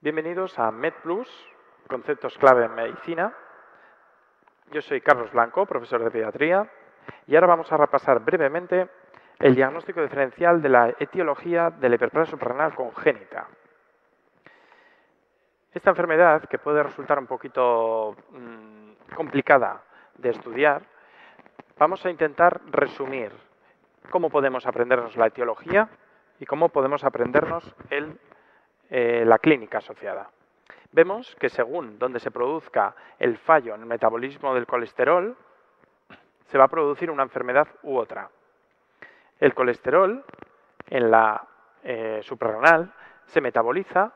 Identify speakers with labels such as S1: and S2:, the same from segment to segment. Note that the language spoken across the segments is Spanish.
S1: Bienvenidos a MedPlus, conceptos clave en medicina. Yo soy Carlos Blanco, profesor de pediatría, y ahora vamos a repasar brevemente el diagnóstico diferencial de la etiología de la hiperplasia suprarrenal congénita. Esta enfermedad, que puede resultar un poquito complicada de estudiar, vamos a intentar resumir cómo podemos aprendernos la etiología y cómo podemos aprendernos la clínica asociada. Vemos que según donde se produzca el fallo en el metabolismo del colesterol, se va a producir una enfermedad u otra. El colesterol en la suprarrenal se metaboliza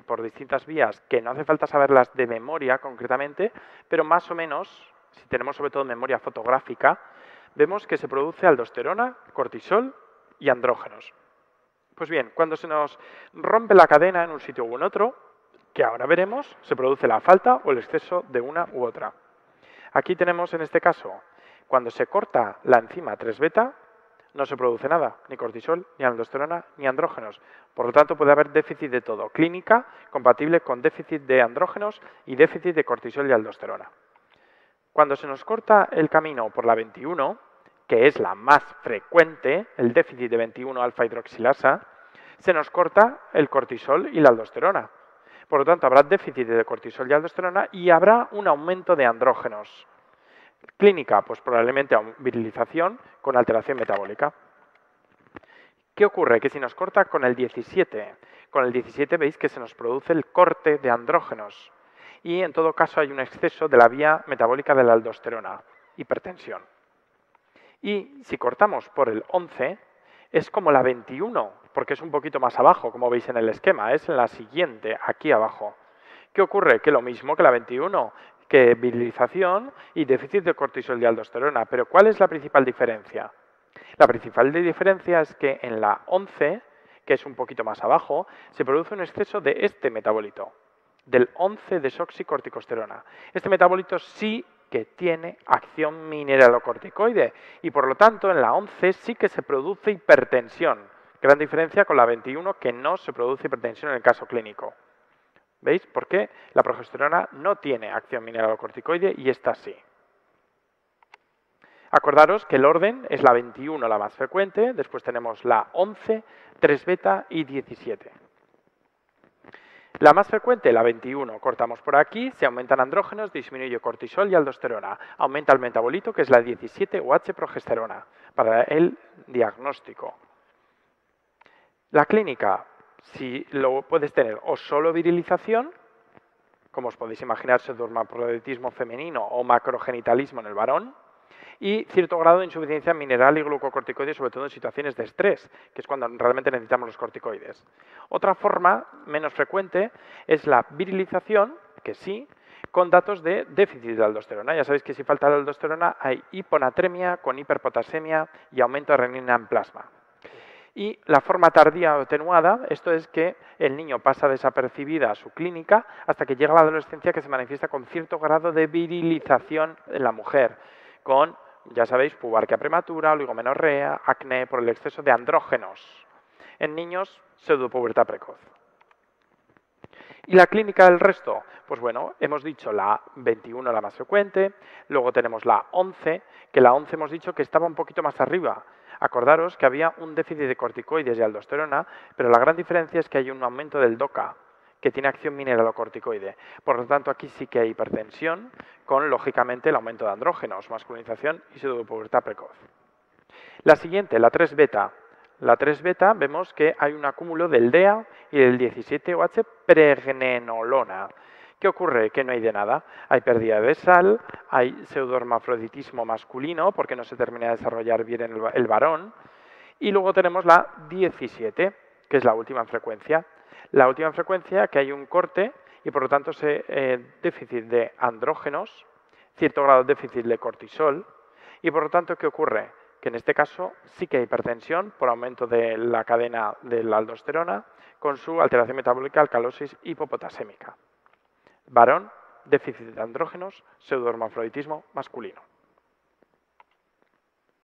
S1: por distintas vías que no hace falta saberlas de memoria concretamente, pero más o menos, si tenemos sobre todo memoria fotográfica, vemos que se produce aldosterona, cortisol y andrógenos. Pues bien, cuando se nos rompe la cadena en un sitio u en otro, que ahora veremos, se produce la falta o el exceso de una u otra. Aquí tenemos en este caso, cuando se corta la enzima 3-beta, no se produce nada, ni cortisol, ni aldosterona, ni andrógenos. Por lo tanto, puede haber déficit de todo. Clínica compatible con déficit de andrógenos y déficit de cortisol y aldosterona. Cuando se nos corta el camino por la 21, que es la más frecuente, el déficit de 21-alfa-hidroxilasa, se nos corta el cortisol y la aldosterona. Por lo tanto, habrá déficit de cortisol y aldosterona y habrá un aumento de andrógenos. Clínica, pues probablemente virilización con alteración metabólica. ¿Qué ocurre? Que si nos corta con el 17 veis que se nos produce el corte de andrógenos y en todo caso hay un exceso de la vía metabólica de la aldosterona, hipertensión. Y si cortamos por el 11, es como la 21, porque es un poquito más abajo, como veis en el esquema, es la siguiente, aquí abajo. ¿Qué ocurre? Que lo mismo que la 21, que virilización y déficit de cortisol y aldosterona. Pero ¿cuál es la principal diferencia? La principal diferencia es que en la 11, que es un poquito más abajo, se produce un exceso de este metabolito, del 11-desoxicorticosterona. Este metabolito sí que tiene acción mineralocorticoide y por lo tanto en la 11 sí que se produce hipertensión. Gran diferencia con la 21 que no se produce hipertensión en el caso clínico. ¿Veis? Porque la progesterona no tiene acción mineralocorticoide y esta sí. Acordaros que el orden es la 21 la más frecuente, después tenemos la 11, 3-beta y 17. La más frecuente, la 21, cortamos por aquí, se aumentan andrógenos, disminuye cortisol y aldosterona. Aumenta el metabolito, que es la 17-OH-progesterona, para el diagnóstico. La clínica, si lo puedes tener o solo virilización, como os podéis imaginar, pseudohermafroditismo femenino o macrogenitalismo en el varón, y cierto grado de insuficiencia mineral y glucocorticoides, sobre todo en situaciones de estrés, que es cuando realmente necesitamos los corticoides. Otra forma, menos frecuente, es la virilización, que sí, con datos de déficit de aldosterona. Ya sabéis que si falta la aldosterona hay hiponatremia con hiperpotasemia y aumento de renina en plasma. Y la forma tardía o atenuada, esto es que el niño pasa desapercibida a su clínica hasta que llega a la adolescencia, que se manifiesta con cierto grado de virilización en la mujer, con, ya sabéis, pubarquia prematura, oligomenorrea, acné por el exceso de andrógenos. En niños, pseudopubertad precoz. ¿Y la clínica del resto? Pues bueno, hemos dicho la 21 la más frecuente, luego tenemos la 11, que la 11 hemos dicho que estaba un poquito más arriba. Acordaros que había un déficit de corticoides y aldosterona, pero la gran diferencia es que hay un aumento del DOCA, que tiene acción mineralocorticoide. Por lo tanto, aquí sí que hay hipertensión, con, lógicamente, el aumento de andrógenos, masculinización y pseudopubertad precoz. La siguiente, la 3-beta. La 3-beta vemos que hay un acúmulo del DEA y del 17-OH pregnenolona. ¿Qué ocurre? Que no hay de nada. Hay pérdida de sal, hay pseudohermafroditismo masculino porque no se termina de desarrollar bien el varón. Y luego tenemos la 17, que es la última en frecuencia. La última en frecuencia que hay un corte y por lo tanto déficit de andrógenos, cierto grado de déficit de cortisol. Y por lo tanto, ¿qué ocurre? Que en este caso sí que hay hipertensión por aumento de la cadena de la aldosterona con su alteración metabólica, alcalosis hipopotasémica. Varón, déficit de andrógenos, pseudohermafroditismo masculino.